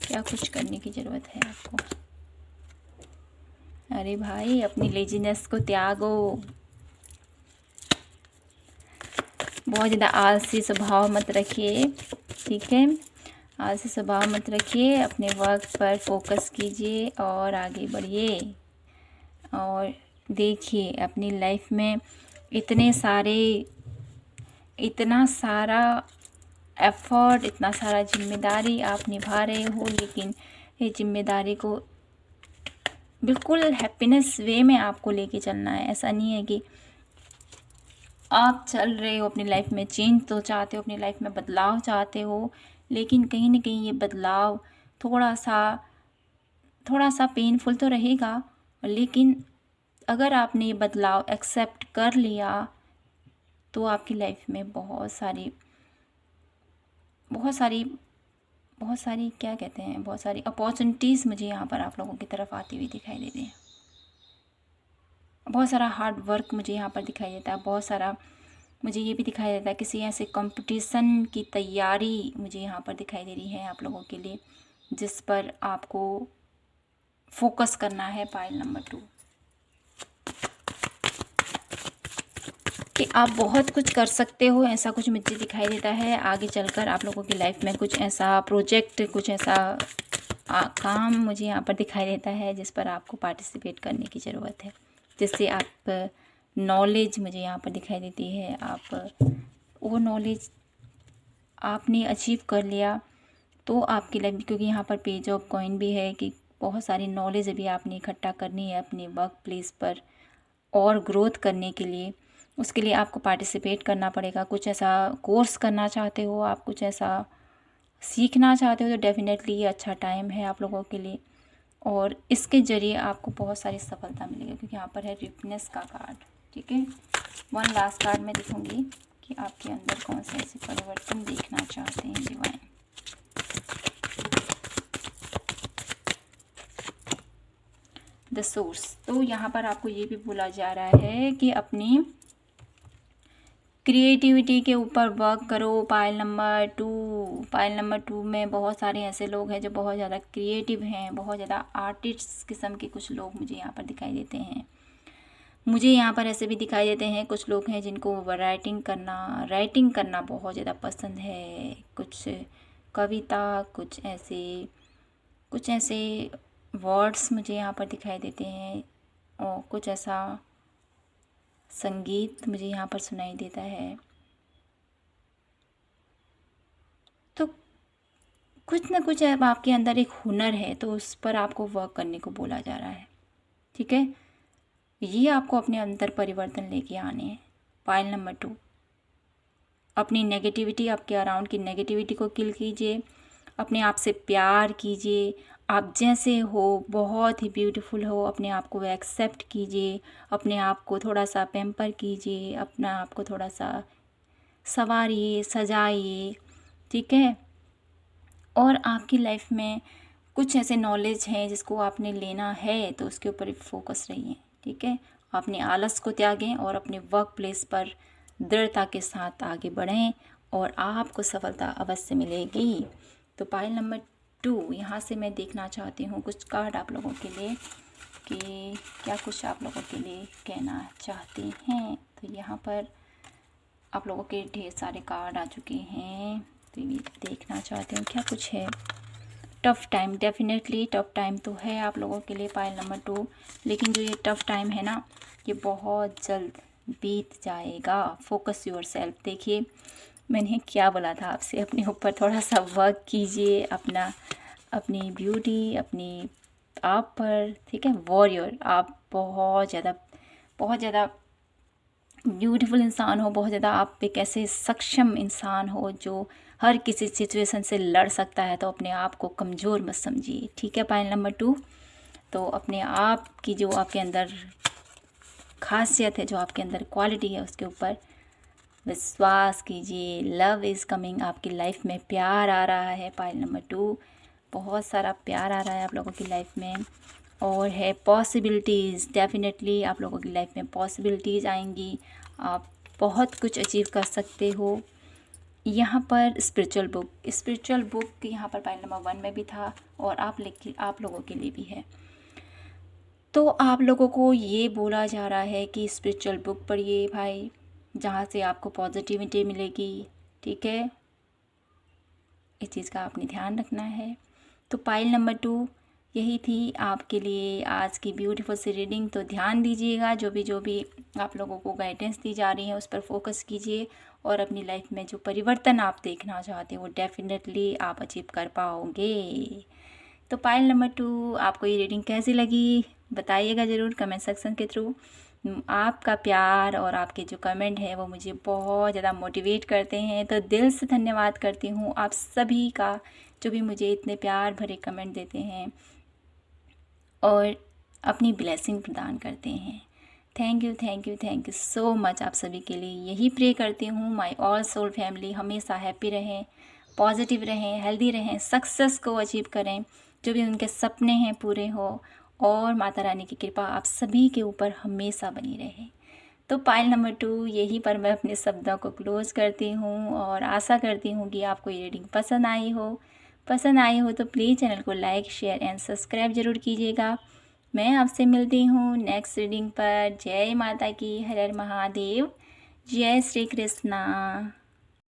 क्या कुछ करने की ज़रूरत है आपको। अरे भाई, अपनी लेजीनेस को त्यागो, बहुत ज़्यादा आलसी स्वभाव मत रखिए। ठीक है, आलसी स्वभाव मत रखिए, अपने वर्क पर फोकस कीजिए और आगे बढ़िए। और देखिए अपनी लाइफ में इतना सारा एफर्ट, इतना सारा जिम्मेदारी आप निभा रहे हो, लेकिन ये जिम्मेदारी को बिल्कुल हैप्पीनेस वे में आपको लेके चलना है। ऐसा नहीं है कि आप चल रहे हो अपनी लाइफ में, चेंज तो चाहते हो, अपनी लाइफ में बदलाव चाहते हो, लेकिन कहीं ना कहीं ये बदलाव थोड़ा सा पेनफुल तो रहेगा। लेकिन अगर आपने ये बदलाव एक्सेप्ट कर लिया तो आपकी लाइफ में बहुत सारी क्या कहते हैं, बहुत सारी अपॉर्चुनिटीज़ मुझे यहाँ पर आप लोगों की तरफ आती हुई दिखाई दे रही है। बहुत सारा हार्ड वर्क मुझे यहाँ पर दिखाई देता है, बहुत सारा मुझे ये भी दिखाई देता है किसी ऐसे कंपटीशन की तैयारी मुझे यहाँ पर दिखाई दे रही है आप लोगों के लिए, जिस पर आपको फोकस करना है पाइल नंबर 2। कि आप बहुत कुछ कर सकते हो, ऐसा कुछ मुझे दिखाई देता है। आगे चलकर आप लोगों की लाइफ में कुछ ऐसा प्रोजेक्ट, कुछ ऐसा काम मुझे यहाँ पर दिखाई देता है जिस पर आपको पार्टिसिपेट करने की ज़रूरत है, जिससे आप नॉलेज मुझे यहाँ पर दिखाई देती है, आप वो नॉलेज आपने अचीव कर लिया तो आपकी लाइफ, क्योंकि यहाँ पर पेज ऑफ कॉइन भी है कि बहुत सारी नॉलेज अभी आपने इकट्ठा करनी है अपने वर्क प्लेस पर और ग्रोथ करने के लिए। उसके लिए आपको पार्टिसिपेट करना पड़ेगा। कुछ ऐसा कोर्स करना चाहते हो आप, कुछ ऐसा सीखना चाहते हो, तो डेफिनेटली ये अच्छा टाइम है आप लोगों के लिए और इसके ज़रिए आपको बहुत सारी सफलता मिलेगी, क्योंकि यहाँ पर है रिपनेस का कार्ड। ठीक है, वन लास्ट कार्ड मैं दिखूँगी कि आपके अंदर कौन से ऐसे परिवर्तन देखना चाहते हैं डिवाइन। The source. तो यहाँ पर आपको ये भी बोला जा रहा है कि अपनी क्रिएटिविटी के ऊपर वर्क करो। पाइल नंबर 2 में बहुत सारे ऐसे लोग हैं जो बहुत ज़्यादा क्रिएटिव हैं, बहुत ज़्यादा आर्टिस्ट किस्म के कुछ लोग मुझे यहाँ पर दिखाई देते हैं। मुझे यहाँ पर ऐसे भी दिखाई देते हैं कुछ लोग हैं जिनको राइटिंग करना बहुत ज़्यादा पसंद है। कुछ कविता, कुछ ऐसे वर्ड्स मुझे यहाँ पर दिखाई देते हैं और कुछ ऐसा संगीत मुझे यहाँ पर सुनाई देता है। तो कुछ ना कुछ अब आपके अंदर एक हुनर है, तो उस पर आपको वर्क करने को बोला जा रहा है। ठीक है, ये आपको अपने अंदर परिवर्तन लेके आने हैं। पाइल नंबर 2, अपनी नेगेटिविटी, आपके अराउंड की नेगेटिविटी को किल कीजिए। अपने आप से प्यार कीजिए। आप जैसे हो बहुत ही ब्यूटीफुल हो, अपने आप को एक्सेप्ट कीजिए। अपने आप को थोड़ा सा पैम्पर कीजिए, अपना आप को थोड़ा सा संवारिए, सजाइए। ठीक है, और आपकी लाइफ में कुछ ऐसे नॉलेज हैं जिसको आपने लेना है, तो उसके ऊपर फोकस रहिए। ठीक है, अपने आलस को त्यागें और अपने वर्क प्लेस पर दृढ़ता के साथ आगे बढ़ें और आपको सफलता अवश्य मिलेगी। तो पाइल नंबर 2, यहाँ से मैं देखना चाहती हूँ कुछ कार्ड आप लोगों के लिए कि क्या कुछ आप लोगों के लिए कहना चाहते हैं। तो यहाँ पर आप लोगों के ढेर सारे कार्ड आ चुके हैं, तो ये देखना चाहती हूँ क्या कुछ है। Tough time, definitely tough time तो है आप लोगों के लिए पाइल नंबर 2, लेकिन जो ये टफ़ टाइम है ना, ये बहुत जल्द बीत जाएगा। Focus your self. देखिए मैंने क्या बोला था आपसे, अपने ऊपर थोड़ा सा वर्क कीजिए, अपनी ब्यूटी, अपनी आप पर। ठीक है, वॉरियर, आप बहुत ज़्यादा ब्यूटीफुल इंसान हो, बहुत ज़्यादा आप एक ऐसे सक्षम इंसान हो जो हर किसी सिचुएशन से लड़ सकता है। तो अपने आप को कमज़ोर मत समझिए। ठीक है पाइल नंबर 2, तो अपने आप की जो आपके अंदर खासियत है, जो आपके अंदर क्वालिटी है, उसके ऊपर विश्वास कीजिए। लव इज़ कमिंग, आपकी लाइफ में प्यार आ रहा है। पाइल नंबर 2, बहुत सारा प्यार आ रहा है आप लोगों की लाइफ में। और है पॉसिबिलिटीज़, डेफिनेटली आप लोगों की लाइफ में पॉसिबिलिटीज़ आएंगी। आप बहुत कुछ अचीव कर सकते हो। यहाँ पर स्पिरिचुअल बुक यहाँ पर पाइल नंबर 1 में भी था और आप लोगों के लिए भी है। तो आप लोगों को ये बोला जा रहा है कि स्पिरिचुअल बुक पढ़िए भाई, जहाँ से आपको पॉजिटिविटी मिलेगी। ठीक है, इस चीज़ का आपने ध्यान रखना है। तो पाइल नंबर 2 यही थी आपके लिए आज की ब्यूटीफुल सी रीडिंग। तो ध्यान दीजिएगा, जो भी आप लोगों को गाइडेंस दी जा रही है उस पर फोकस कीजिए और अपनी लाइफ में जो परिवर्तन आप देखना चाहते हो वो डेफिनेटली आप अचीव कर पाओगे। तो पाइल नंबर 2, आपको ये रीडिंग कैसी लगी बताइएगा ज़रूर कमेंट सेक्शन के थ्रू। आपका प्यार और आपके जो कमेंट है वो मुझे बहुत ज़्यादा मोटिवेट करते हैं। तो दिल से धन्यवाद करती हूँ आप सभी का, जो भी मुझे इतने प्यार भरे कमेंट देते हैं और अपनी ब्लेसिंग प्रदान करते हैं। Thank you so much. आप सभी के लिए यही प्रे करती हूँ माय ऑल सोल फैमिली हमेशा हैप्पी रहें, पॉजिटिव रहें, हेल्दी रहें, सक्सेस को अचीव करें, जो भी उनके सपने हैं पूरे हो और माता रानी की कृपा आप सभी के ऊपर हमेशा बनी रहे। तो पाइल नंबर 2 यहीं पर मैं अपने शब्दों को क्लोज करती हूँ और आशा करती हूँ कि आपको ये रीडिंग पसंद आई हो तो प्लीज़ चैनल को लाइक, शेयर एंड सब्सक्राइब ज़रूर कीजिएगा। मैं आपसे मिलती हूँ नेक्स्ट रीडिंग पर। जय माता की, हर हर महादेव, जय श्री कृष्णा।